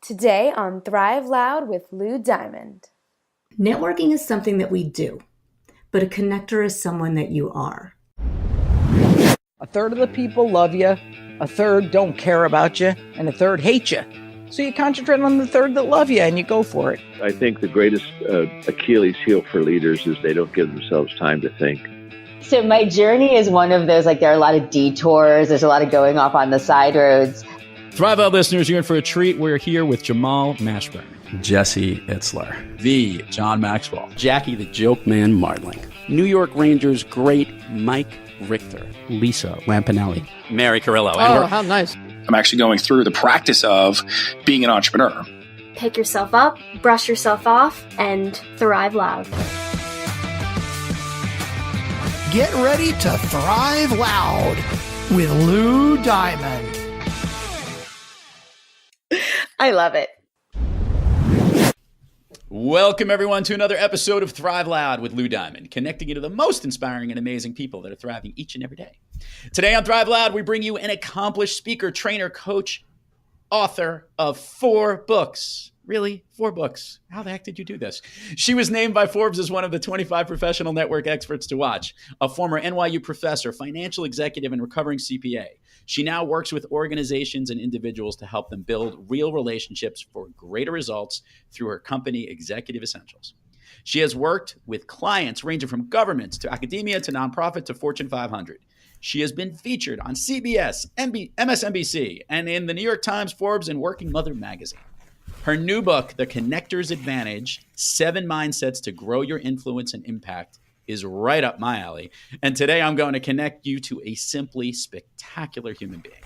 Today on Thrive Loud with Lou Diamond. Networking is something that we do, but a connector is someone that you are. A third of the people love you, a third don't care about you, and a third hate you. So you concentrate on the third that love you and you go for it. I think the greatest Achilles heel for leaders is they don't give themselves time to think. So my journey is one of those, there are a lot of detours. There's a lot of going off on the side roads. Thrive Out listeners, you're in for a treat. We're here with Jamal Mashburn, Jesse Itzler, the John Maxwell, Jackie the Joke Man Martling, New York Rangers great Mike Richter, Lisa Lampanelli, Mary Carrillo. Oh, how nice. I'm actually going through the practice of being an entrepreneur. Pick yourself up, brush yourself off, and thrive loud. Get ready to thrive loud with Lou Diamond. I love it. Welcome, everyone, to another episode of Thrive Loud with Lou Diamond, connecting you to the most inspiring and amazing people that are thriving each and every day. Today on Thrive Loud, we bring you an accomplished speaker, trainer, coach, author of 4 books. Really? 4 books. How the heck did you do this? She was named by Forbes as one of the 25 professional network experts to watch, a former NYU professor, financial executive, and recovering CPA. She now works with organizations and individuals to help them build real relationships for greater results through her company, Executive Essentials. She has worked with clients ranging from governments to academia to nonprofit to Fortune 500. She has been featured on CBS, MSNBC, and in the New York Times, Forbes, and Working Mother magazine. Her new book, The Connector's Advantage, 7 Mindsets to Grow Your Influence and Impact, is right up my alley. And today I'm going to connect you to a simply spectacular human being.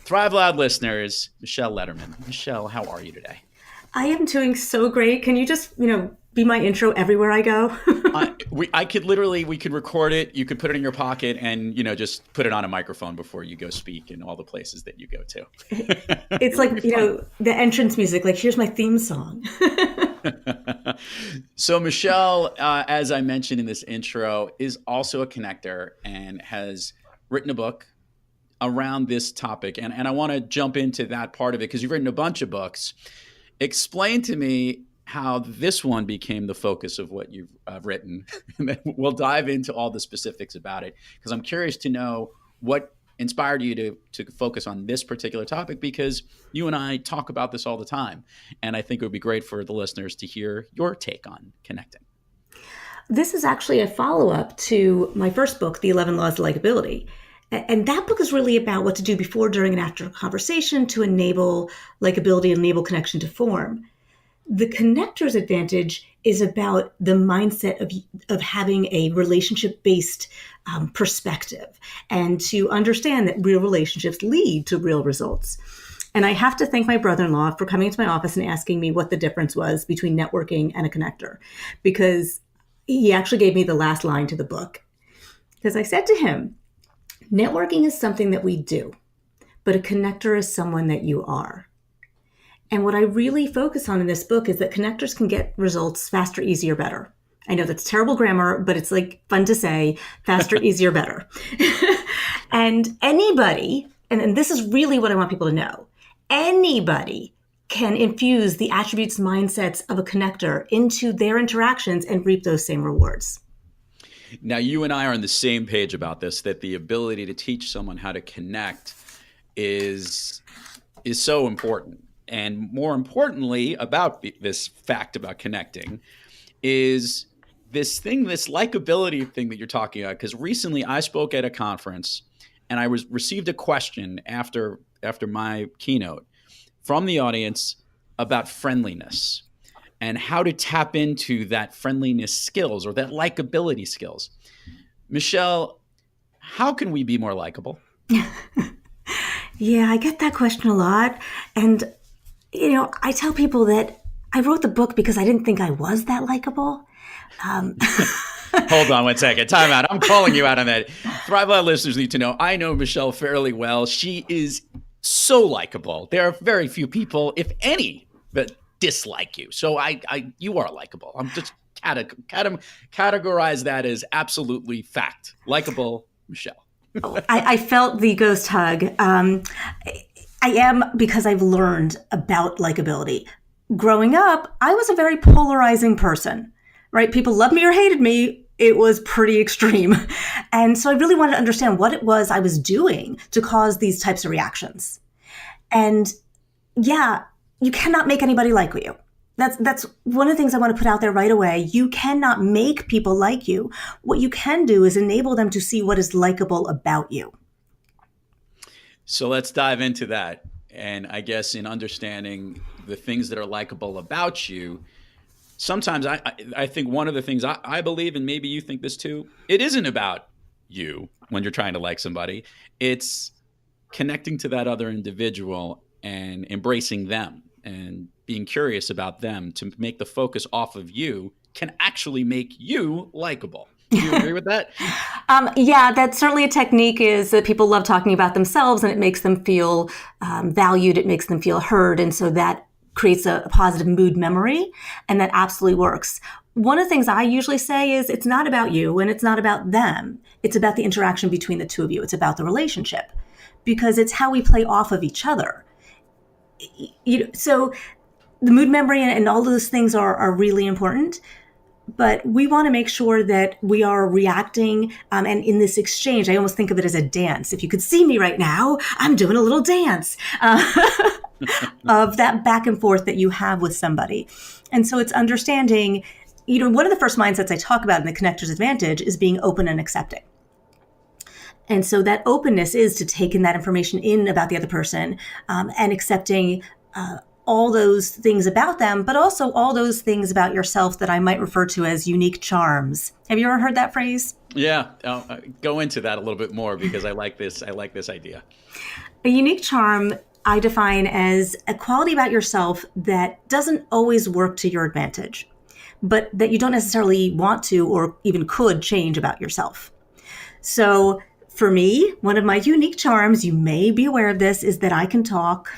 Thrive Loud listeners, Michelle Lederman. Michelle, how are you today? I am doing so great. Can you just, be my intro everywhere I go? We could record it. You could put it in your pocket and, just put it on a microphone before you go speak in all the places that you go to. It's like, the entrance music, like, here's my theme song. So Michelle, as I mentioned in this intro, is also a connector and has written a book around this topic. And I want to jump into that part of it because you've written a bunch of books. Explain to me how this one became the focus of what you've written. And then we'll dive into all the specifics about it because I'm curious to know what inspired you to focus on this particular topic, because you and I talk about this all the time. And I think it would be great for the listeners to hear your take on connecting. This is actually a follow-up to my first book, The 11 Laws of Likability. And that book is really about what to do before, during, and after a conversation to enable likability and enable connection to form. The connector's advantage is about the mindset of having a relationship-based perspective and to understand that real relationships lead to real results. And I have to thank my brother-in-law for coming to my office and asking me what the difference was between networking and a connector, because he actually gave me the last line to the book. Because I said to him, networking is something that we do, but a connector is someone that you are. And what I really focus on in this book is that connectors can get results faster, easier, better. I know that's terrible grammar, but it's fun to say, faster, easier, better. And anybody, and this is really what I want people to know, anybody can infuse the attributes, mindsets of a connector into their interactions and reap those same rewards. Now, you and I are on the same page about this, that the ability to teach someone how to connect is so important. And more importantly about this fact about connecting is this likability thing that you're talking about. Because recently I spoke at a conference and I received a question after my keynote from the audience about friendliness and how to tap into that friendliness skills or that likability skills. Michelle, how can we be more likable? Yeah, I get that question a lot. And I tell people that I wrote the book because I didn't think I was that likable. Hold on one second. Time out. I'm calling you out on that. Thrive Loud listeners need to know, I know Michelle fairly well. She is so likable. There are very few people, if any, that dislike you. So you are likable. I'm just categorize that as absolutely fact. Likable Michelle. I felt the ghost hug. I am, because I've learned about likability. Growing up, I was a very polarizing person, right? People loved me or hated me. It was pretty extreme. And so I really wanted to understand what it was I was doing to cause these types of reactions. And yeah, you cannot make anybody like you. That's one of the things I want to put out there right away. You cannot make people like you. What you can do is enable them to see what is likable about you. So let's dive into that. And I guess in understanding the things that are likable about you, sometimes I think one of the things I believe, and maybe you think this too, it isn't about you when you're trying to like somebody. It's connecting to that other individual and embracing them and being curious about them to make the focus off of you can actually make you likable. Do you agree with that? Yeah, that's certainly a technique, is that people love talking about themselves, and it makes them feel valued. It makes them feel heard. And so that creates a positive mood memory, and that absolutely works. One of the things I usually say is it's not about you and it's not about them. It's about the interaction between the two of you. It's about the relationship, because it's how we play off of each other. So the mood memory and all those things are really important. But we want to make sure that we are reacting. And in this exchange, I almost think of it as a dance. If you could see me right now, I'm doing a little dance of that back and forth that you have with somebody. And so it's understanding, one of the first mindsets I talk about in the Connector's Advantage is being open and accepting. And so that openness is to take in that information in about the other person and accepting all those things about them, but also all those things about yourself that I might refer to as unique charms. Have you ever heard that phrase? Yeah, go into that a little bit more, because I like this idea. A unique charm I define as a quality about yourself that doesn't always work to your advantage, but that you don't necessarily want to or even could change about yourself. So for me, one of my unique charms, you may be aware of this, is that I can talk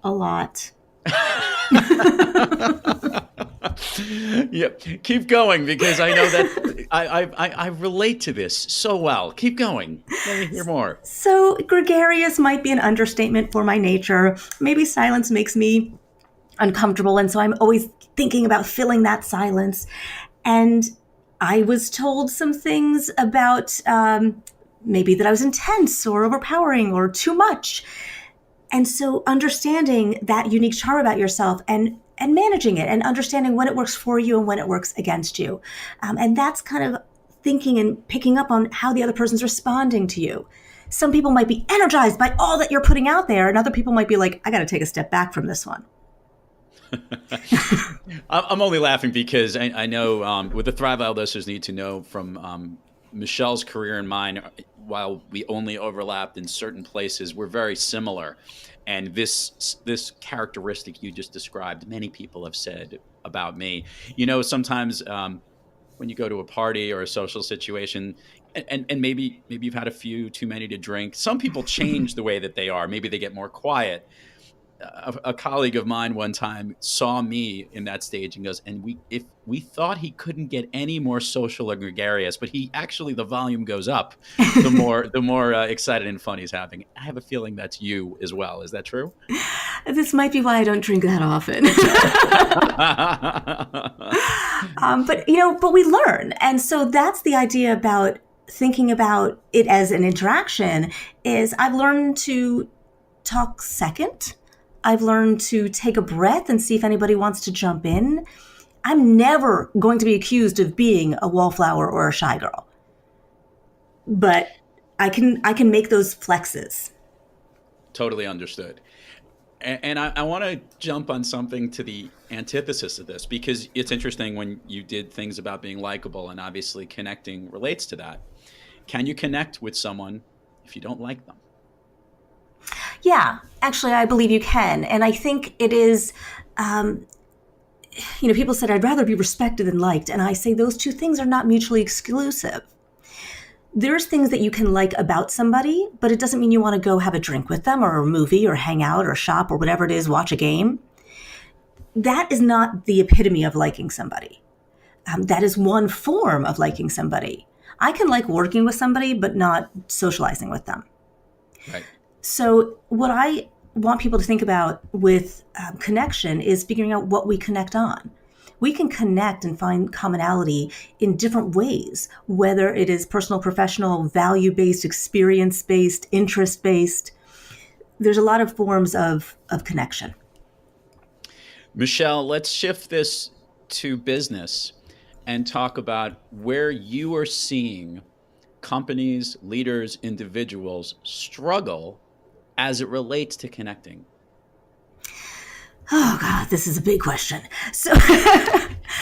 a lot. Yep. Keep going, because I know that I relate to this so well. Keep going. Let me hear more. So gregarious might be an understatement for my nature. Maybe silence makes me uncomfortable, and so I'm always thinking about filling that silence. And I was told some things about maybe that I was intense or overpowering or too much. And so understanding that unique charm about yourself and managing it and understanding when it works for you and when it works against you. And that's kind of thinking and picking up on how the other person's responding to you. Some people might be energized by all that you're putting out there, and other people might be like, I got to take a step back from this one. I'm only laughing because I know what the Thrive Loud listeners need to know from Michelle's career and mine, while we only overlapped in certain places, we're very similar. And this characteristic you just described, many people have said about me. Sometimes when you go to a party or a social situation, and maybe you've had a few too many to drink, some people change the way that they are. Maybe they get more quiet. A colleague of mine one time saw me in that stage and goes, and we thought he couldn't get any more social or gregarious, but the volume goes up the more excited and fun he's having. I have a feeling that's you as well. Is that true? This might be why I don't drink that often. But we learn. And so that's the idea about thinking about it as an interaction, is I've learned to talk second. I've learned to take a breath and see if anybody wants to jump in. I'm never going to be accused of being a wallflower or a shy girl. But I can make those flexes. Totally understood. And I want to jump on something to the antithesis of this, because it's interesting when you did things about being likable, and obviously connecting relates to that. Can you connect with someone if you don't like them? Yeah, actually, I believe you can. And I think it is, people said, I'd rather be respected than liked. And I say those two things are not mutually exclusive. There's things that you can like about somebody, but it doesn't mean you want to go have a drink with them or a movie or hang out or shop or whatever it is, watch a game. That is not the epitome of liking somebody. That is one form of liking somebody. I can like working with somebody, but not socializing with them. Right. So what I want people to think about with connection is figuring out what we connect on. We can connect and find commonality in different ways, whether it is personal, professional, value-based, experience-based, interest-based. There's a lot of forms of connection. Michelle, let's shift this to business and talk about where you are seeing companies, leaders, individuals struggle as it relates to connecting. Oh, God, this is a big question. So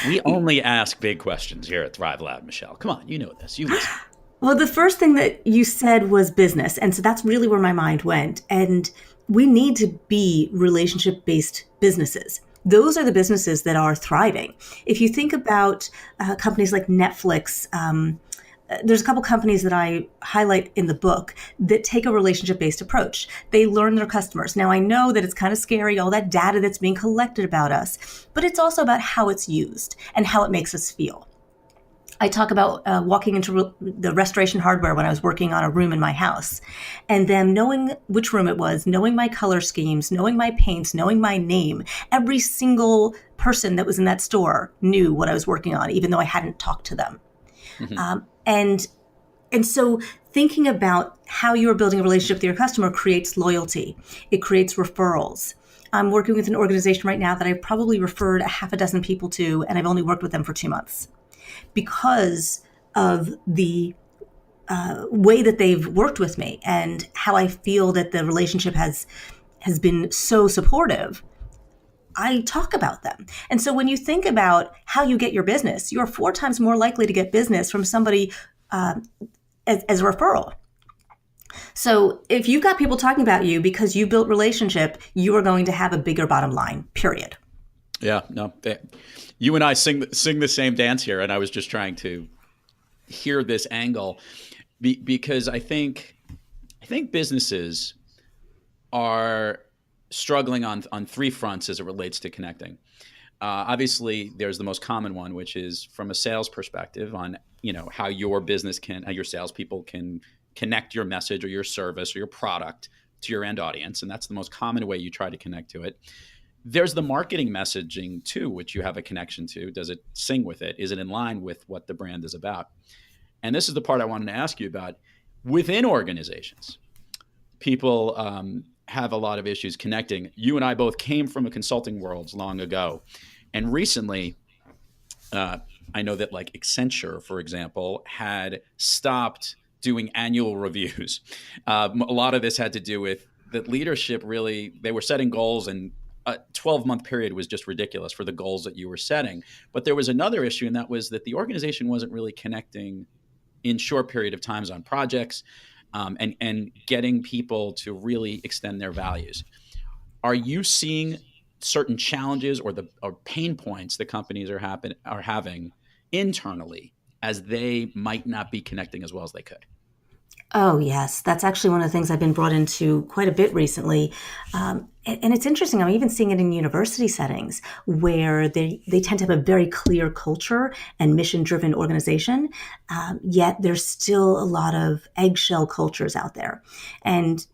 we only ask big questions here at Thrive Loud, Michelle. Come on, you know this. You listen. Well, the first thing that you said was business. And so that's really where my mind went. And we need to be relationship-based businesses. Those are the businesses that are thriving. If you think about companies like Netflix, there's a couple companies that I highlight in the book that take a relationship-based approach. They learn their customers. Now, I know that it's kind of scary, all that data that's being collected about us, but it's also about how it's used and how it makes us feel. I talk about walking into the restoration hardware when I was working on a room in my house, and them knowing which room it was, knowing my color schemes, knowing my paints, knowing my name. Every single person that was in that store knew what I was working on, even though I hadn't talked to them. Mm-hmm. And so thinking about how you are building a relationship with your customer creates loyalty. It creates referrals. I'm working with an organization right now that I've probably referred a half a dozen people to, and I've only worked with them for 2 months because of the way that they've worked with me and how I feel that the relationship has been so supportive. I talk about them. And so when you think about how you get your business, you're 4 times more likely to get business from somebody as a referral. So if you've got people talking about you because you built relationship, you are going to have a bigger bottom line, period. Yeah, no, you and I sing the same dance here. And I was just trying to hear this angle because I think businesses are struggling on 3 fronts as it relates to connecting. Obviously, there's the most common one, which is from a sales perspective on how your business how your salespeople can connect your message or your service or your product to your end audience, and that's the most common way you try to connect to it. There's the marketing messaging too, which you have a connection to. Does it sing with it? Is it in line with what the brand is about? And this is the part I wanted to ask you about. Within organizations, people have a lot of issues connecting. You and I both came from a consulting world long ago. And recently, I know that like Accenture, for example, had stopped doing annual reviews. A lot of this had to do with that leadership really, they were setting goals and a 12-month period was just ridiculous for the goals that you were setting. But there was another issue, and that was that the organization wasn't really connecting in short period of times on projects. And getting people to really extend their values. Are you seeing certain challenges or pain points that companies are having internally as they might not be connecting as well as they could? Oh, yes. That's actually one of the things I've been brought into quite a bit recently. And it's interesting. I'm even seeing it in university settings where they tend to have a very clear culture and mission-driven organization, yet there's still a lot of eggshell cultures out there. And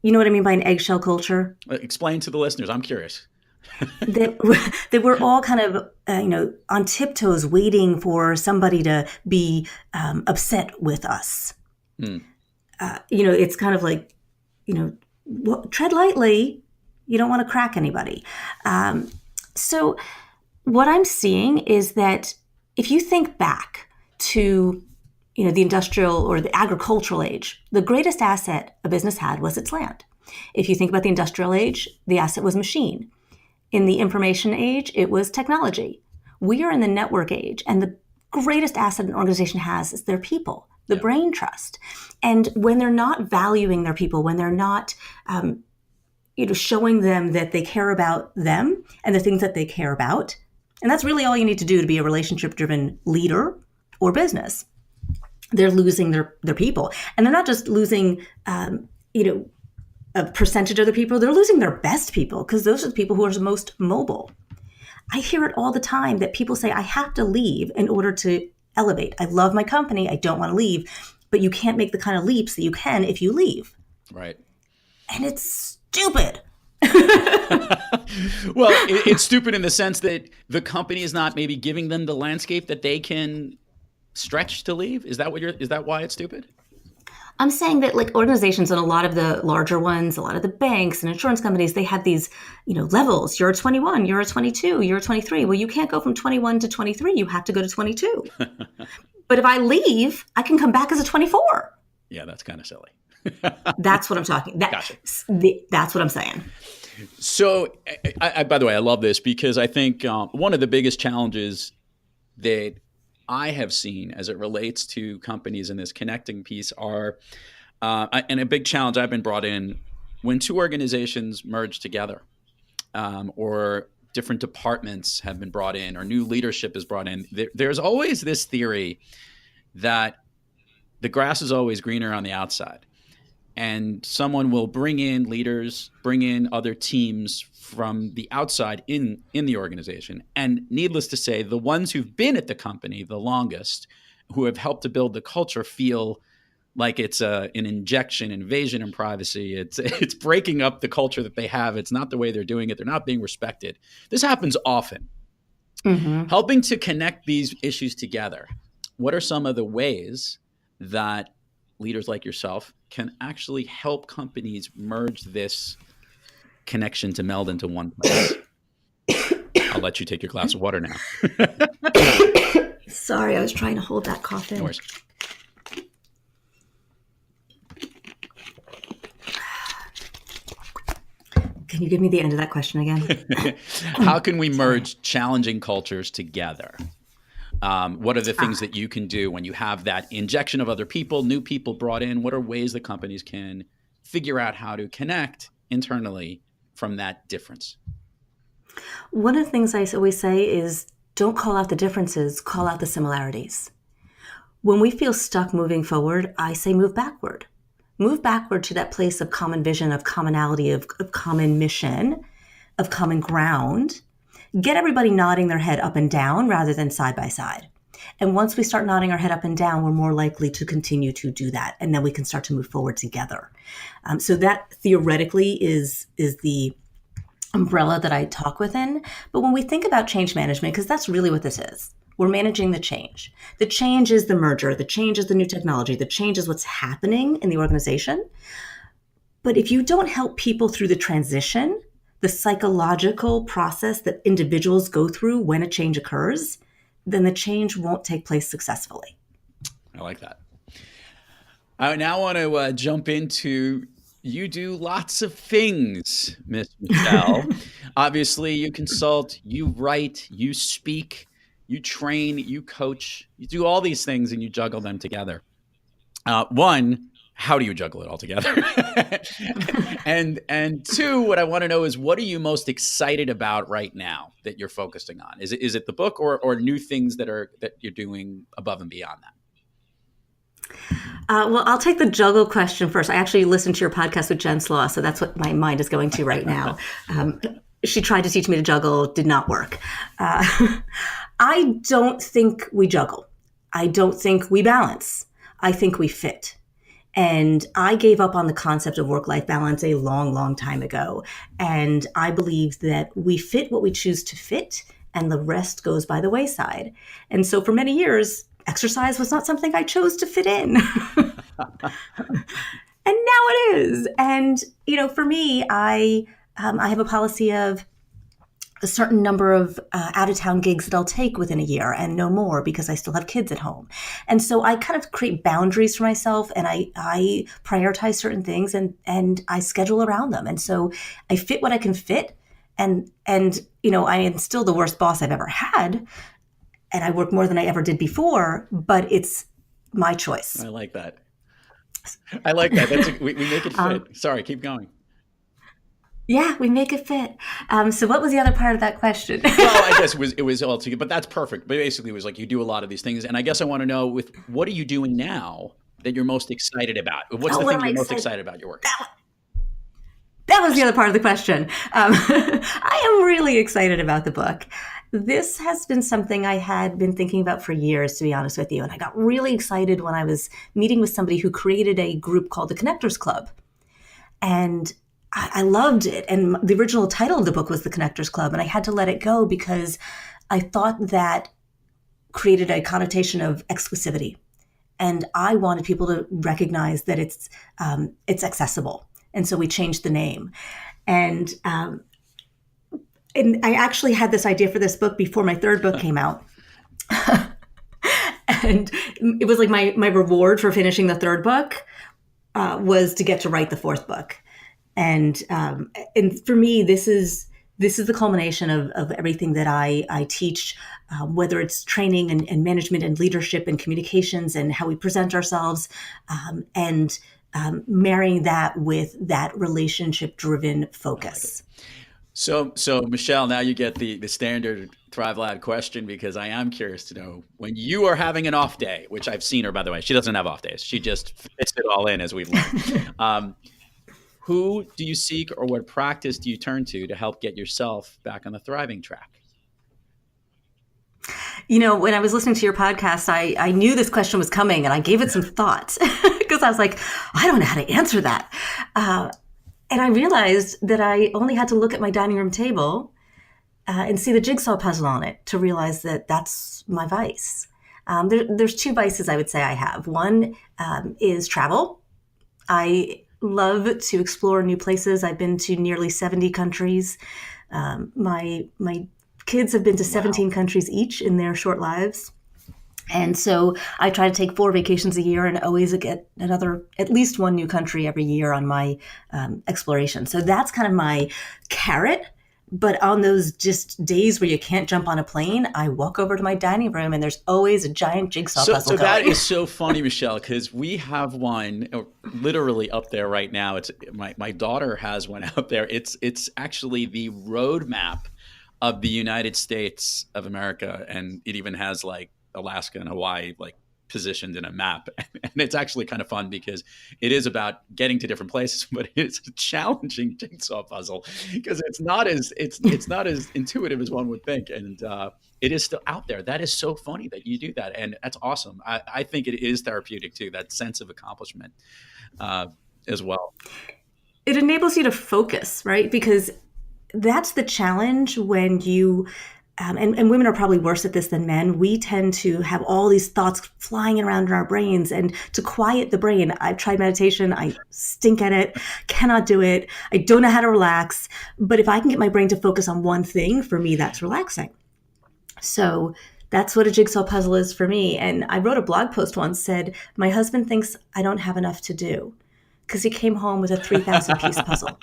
you know what I mean by an eggshell culture? Explain to the listeners. I'm curious. that we're all kind of, on tiptoes waiting for somebody to be upset with us. Mm. It's kind of like, tread lightly. You don't want to crack anybody. So what I'm seeing is that if you think back to, the industrial or the agricultural age, the greatest asset a business had was its land. If you think about the industrial age, the asset was machine. In the information age, it was technology. We are in the network age, and the greatest asset an organization has is their people. The brain trust. And when they're not valuing their people, when they're not, showing them that they care about them and the things that they care about, and that's really all you need to do to be a relationship-driven leader or business, they're losing their people. And they're not just losing, a percentage of their people, they're losing their best people because those are the people who are the most mobile. I hear it all the time that people say, I have to leave in order to elevate. I love my company. I don't want to leave, but you can't make the kind of leaps that you can if you leave. Right. And it's stupid. Well, it's stupid in the sense that the company is not maybe giving them the landscape that they can stretch to leave. Is that why it's stupid? I'm saying that like organizations and a lot of the larger ones, a lot of the banks and insurance companies, they have these, levels. You're a 21, you're a 22, you're a 23. Well, you can't go from 21 to 23. You have to go to 22. But if I leave, I can come back as a 24. Yeah, that's kind of silly. That's what I'm talking. Gotcha. That's what I'm saying. So, I by the way, I love this because I think one of the biggest challenges that I have seen as it relates to companies in this connecting piece are, and a big challenge I've been brought in when two organizations merge together, or different departments have been brought in, or new leadership is brought in. There's always this theory that the grass is always greener on the outside. And someone will bring in leaders, bring in other teams from the outside in the organization. And needless to say, the ones who've been at the company the longest, who have helped to build the culture, feel like it's an invasion in privacy. It's breaking up the culture that they have. It's not the way they're doing it. They're not being respected. This happens often. Mm-hmm. Helping to connect these issues together. What are some of the ways that leaders like yourself can actually help companies merge this connection to meld into one place? I'll let you take your glass of water now. Sorry, I was trying to hold that cough in. No worries. Can you give me the end of that question again? How can we merge challenging cultures together? What are the things that you can do when you have that injection of other people, new people brought in? What are ways that companies can figure out how to connect internally from that difference? One of the things I always say is don't call out the differences, call out the similarities. When we feel stuck moving forward, I say move backward. Move backward to that place of common vision, of commonality, of common mission, of common ground. Get everybody nodding their head up and down rather than side by side. And once we start nodding our head up and down, we're more likely to continue to do that. And then we can start to move forward together. So that theoretically is the umbrella that I talk within. But when we think about change management, because that's really what this is, we're managing the change. The change is the merger. The change is the new technology. The change is what's happening in the organization. But if you don't help people through the transition, the psychological process that individuals go through when a change occurs, then the change won't take place successfully. I like that. I now want to jump into, you do lots of things, Miss Michelle. Obviously, you consult, you write, you speak, you train, you coach, you do all these things and you juggle them together. One, how do you juggle it all together? and two, what I want to know is, what are you most excited about right now that you're focusing on? Is it the book or new things that you're doing above and beyond that? Well, I'll take the juggle question first. I actually listened to your podcast with Jen Slaw, so that's what my mind is going to right now. She tried to teach me to juggle, did not work. I don't think we juggle. I don't think we balance. I think we fit. And I gave up on the concept of work-life balance a long, long time ago. And I believe that we fit what we choose to fit, and the rest goes by the wayside. And so for many years, exercise was not something I chose to fit in. And now it is. And, for me, I have a policy of a certain number of out-of-town gigs that I'll take within a year and no more, because I still have kids at home. And so I kind of create boundaries for myself, and I prioritize certain things and I schedule around them. And so I fit what I can fit. And I am still the worst boss I've ever had. And I work more than I ever did before, but it's my choice. I like that. We make it fit. Sorry, keep going. Yeah, we make it fit. So what was the other part of that question? Well, I guess it was all together, but that's perfect. But basically it was like, you do a lot of these things. And I guess I want to know, what are you doing now that you're most excited about? What's the thing you're most excited about your work? That was the other part of the question. I am really excited about the book. This has been something I had been thinking about for years, to be honest with you. And I got really excited when I was meeting with somebody who created a group called the Connectors Club. And I loved it. And the original title of the book was The Connectors Club. And I had to let it go because I thought that created a connotation of exclusivity. And I wanted people to recognize that it's accessible. And so we changed the name. And I actually had this idea for this book before my third book came out. And it was like my reward for finishing the third book was to get to write the fourth book. And for me, this is the culmination of everything that I teach, whether it's training and management and leadership and communications and how we present ourselves, and marrying that with that relationship-driven focus. So Michelle, now you get the standard Thrive Loud question, because I am curious to know, when you are having an off day, which I've seen her, by the way, she doesn't have off days. She just fits it all in, as we've learned. Who do you seek, or what practice do you turn to help get yourself back on the thriving track? When I was listening to your podcast, I knew this question was coming, and I gave it some thought because I was like, I don't know how to answer that. And I realized that I only had to look at my dining room table and see the jigsaw puzzle on it to realize that that's my vice. There's two vices I would say I have. One is travel. I love to explore new places. I've been to nearly 70 countries. My kids have been to 17 countries each in their short lives. And so I try to take 4 vacations a year and always get at least one new country every year on my exploration. So that's kind of my carrot. But on those just days where you can't jump on a plane, I walk over to my dining room and there's always a giant jigsaw puzzle So going. that is so funny, Michelle, because we have one literally up there right now. It's my daughter has one out there. It's actually the roadmap of the United States of America, and it even has like Alaska and Hawaii like positioned in a map. And it's actually kind of fun because it is about getting to different places, but it's a challenging jigsaw puzzle because it's not as intuitive as one would think. And it is still out there. That is so funny that you do that. And that's awesome. I think it is therapeutic too, that sense of accomplishment as well. It enables you to focus, right? Because that's the challenge when you and women are probably worse at this than men. We tend to have all these thoughts flying around in our brains, and to quiet the brain, I've tried meditation. I stink at it, cannot do it. I don't know how to relax. But if I can get my brain to focus on one thing, for me, that's relaxing. So that's what a jigsaw puzzle is for me. And I wrote a blog post once, said, my husband thinks I don't have enough to do, because he came home with a 3,000 piece puzzle.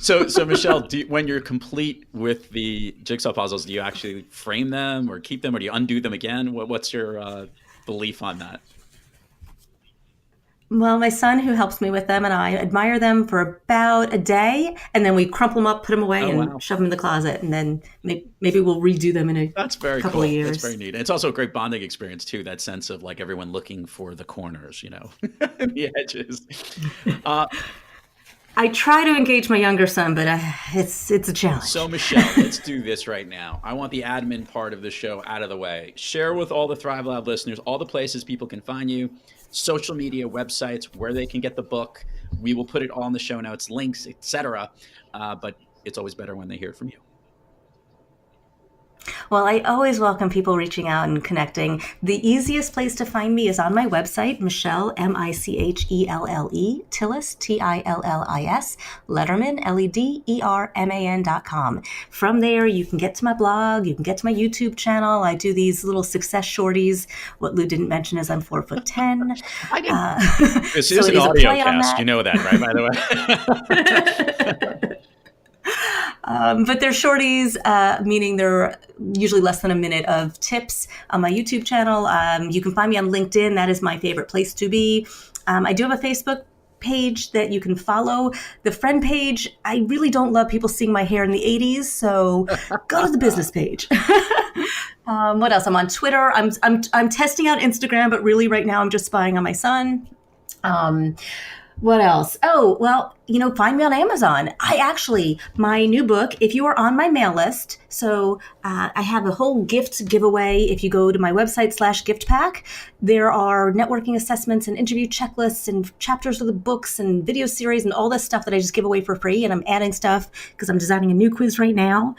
So Michelle, when you're complete with the jigsaw puzzles, do you actually frame them or keep them, or do you undo them again? What's your belief on that? Well, my son, who helps me with them, and I admire them for about a day, and then we crumple them up, put them away, shove them in the closet, and then maybe we'll redo them in a couple of years. That's very neat. And it's also a great bonding experience too, that sense of like everyone looking for the corners, the edges. I try to engage my younger son, but it's a challenge. So Michelle, let's do this right now. I want the admin part of the show out of the way. Share with all the Thrive Loud listeners all the places people can find you, social media, websites, where they can get the book. We will put it all in the show notes, links, etc. But it's always better when they hear from you. Well, I always welcome people reaching out and connecting. The easiest place to find me is on my website, Michelle, Michelle, Tillis, Tillis, Lederman, Lederman.com. From there, you can get to my blog, you can get to my YouTube channel. I do these little success shorties. What Lou didn't mention is I'm 4'10". This is an audio cast. You know that, right, by the way? But they're shorties, meaning they're usually less than a minute of tips on my YouTube channel. You can find me on LinkedIn. That is my favorite place to be. I do have a Facebook page that you can follow. The friend page, I really don't love people seeing my hair in the 80s, so go to the business page. What else? I'm on Twitter. I'm testing out Instagram, but really right now I'm just spying on my son. What else? Oh, well, find me on Amazon. My new book, if you are on my mail list, so I have a whole gift giveaway. If you go to my website /gift pack, there are networking assessments and interview checklists and chapters of the books and video series and all this stuff that I just give away for free. And I'm adding stuff because I'm designing a new quiz right now.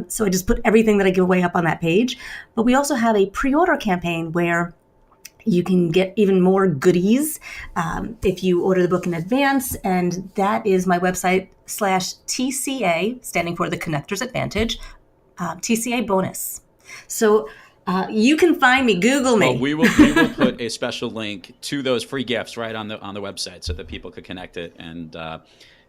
So I just put everything that I give away up on that page. But we also have a pre-order campaign where you can get even more goodies if you order the book in advance, and that is my website /TCA, standing for the Connector's Advantage, TCA bonus. So you can find me, Google me. Well, we will put a special link to those free gifts right on the website so that people could connect it. And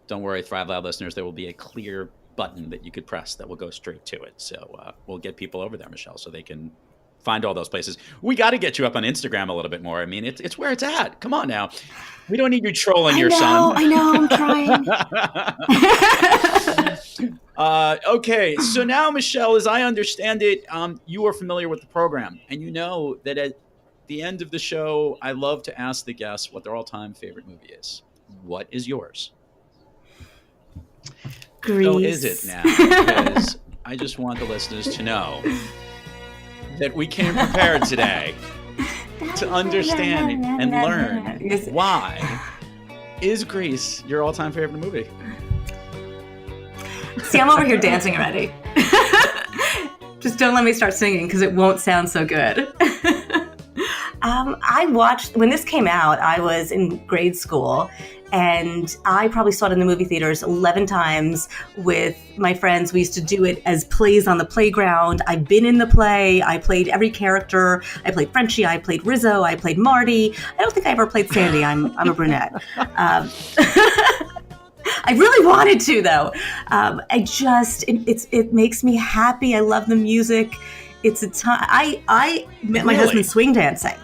don't worry, Thrive Loud listeners, there will be a clear button that you could press that will go straight to it. So we'll get people over there, Michelle, so they can find all those places. We got to get you up on Instagram a little bit more. I mean, it's where it's at. Come on now. We don't need you trolling your son. I know, I'm trying. Okay, so now, Michelle, as I understand it, you are familiar with the program, and you know that at the end of the show, I love to ask the guests what their all-time favorite movie is. What is yours? Grease. So is it now? Because I just want the listeners to know that we came prepared today to understand and learn why is Grease your all-time favorite movie? See, I'm over here dancing already. Just don't let me start singing because it won't sound so good. I watched, when this came out, I was in grade school, and I probably saw it in the movie theaters 11 times with my friends. We used to do it as plays on the playground. I've been in the play. I played every character. I played Frenchie. I played Rizzo. I played Marty. I don't think I ever played Sandy. I'm a brunette. I really wanted to, though. It makes me happy. I love the music. It's a time. I met my husband swing dancing.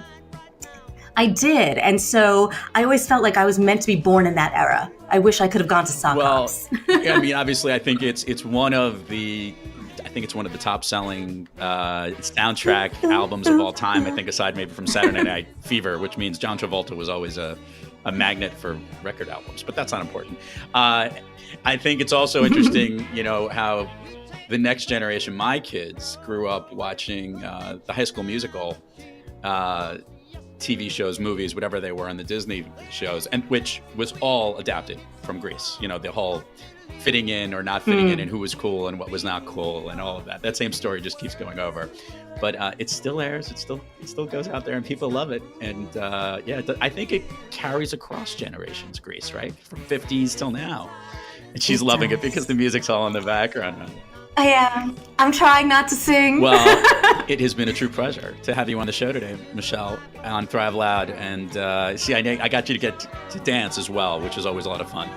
I did. And so I always felt like I was meant to be born in that era. I wish I could have gone to sock hops. I mean, obviously, I think it's one of the top selling soundtrack albums of all time. I think aside maybe from Saturday Night Fever, which means John Travolta was always a magnet for record albums, but that's not important. I think it's also interesting, how the next generation, my kids, grew up watching the High School Musical TV shows, movies, whatever they were on the Disney shows, and which was all adapted from Grease. The whole fitting in or not fitting in, and who was cool and what was not cool, and all of that. That same story just keeps going over, but it still airs. It still goes out there, and people love it. And I think it carries across generations. Grease, right, from 50s till now, and she's loving it because the music's all in the background. I am. I'm trying not to sing. Well, it has been a true pleasure to have you on the show today, Michelle, on Thrive Loud. And I got you to get to dance as well, which is always a lot of fun.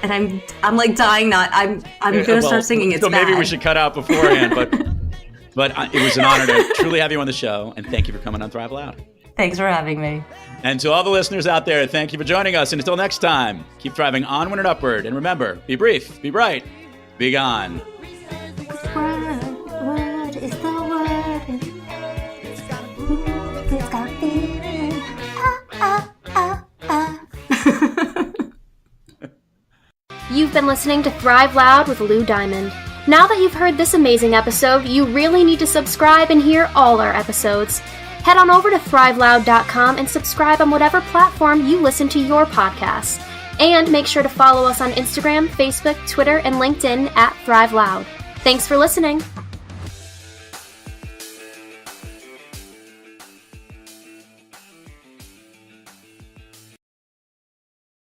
And I'm like dying not. I'm going to start singing. It's so bad. Maybe we should cut out beforehand, but it was an honor to truly have you on the show, and thank you for coming on Thrive Loud. Thanks for having me. And to all the listeners out there, thank you for joining us. And until next time, keep thriving onward and upward. And remember, be brief, be bright, be gone. Word is the word. It's got feeling. You've been listening to Thrive Loud with Lou Diamond. Now that you've heard this amazing episode, you really need to subscribe and hear all our episodes. Head on over to thriveloud.com and subscribe on whatever platform you listen to your podcasts. And make sure to follow us on Instagram, Facebook, Twitter, and LinkedIn @Thrive Loud. Thanks for listening.